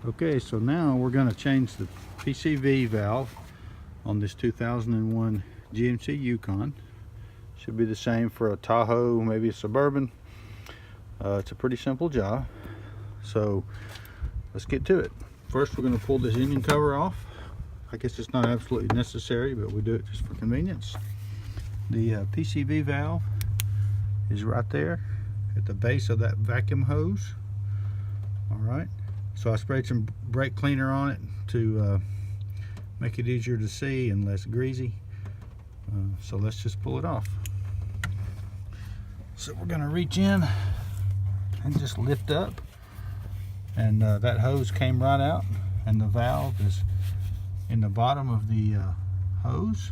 Okay, so now we're going to change the PCV valve on this 2001 GMC Yukon. Should be the same for a Tahoe, maybe a Suburban. It's a pretty simple job, so let's get to it. First, we're going to pull this engine cover off. I guess it's not absolutely necessary, but we do it just for convenience. The PCV valve is right there at the base of that vacuum hose. All right, so I sprayed some brake cleaner on it to make it easier to see and less greasy. So let's just pull it off. So we're going to reach in and just lift up, and that hose came right out, and the valve is in the bottom of the hose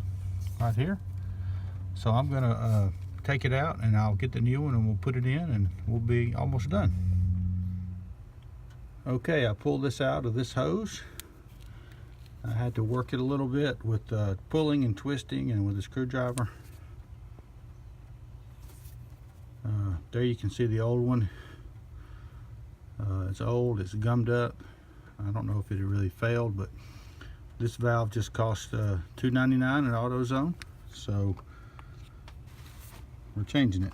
right here. So I'm going to take it out, and I'll get the new one and we'll put it in, and we'll be almost done. Okay, I pulled this out of this hose. I had to work it a little bit with pulling and twisting and with a screwdriver. There you can see the old one. It's old, it's gummed up. I don't know if it really failed, but this valve just cost $2.99 at AutoZone, so we're changing it.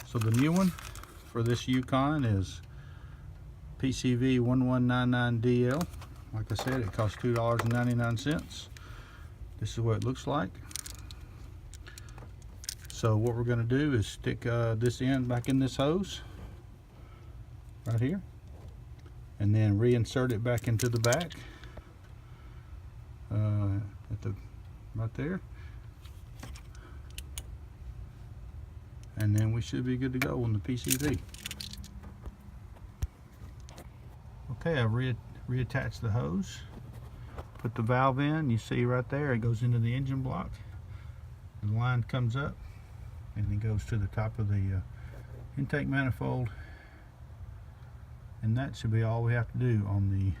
So the new one for this Yukon is PCV 1199DL. Like I said, it costs $2.99. This is what it looks like. So what we're going to do is stick this end back in this hose right here, and then reinsert it back into the back right there, and then we should be good to go on the PCV. Okay, I reattached the hose, put the valve in. You see right there, it goes into the engine block. The line comes up and it goes to the top of the intake manifold, and that should be all we have to do on the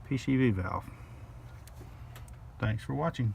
PCV valve. Thanks for watching.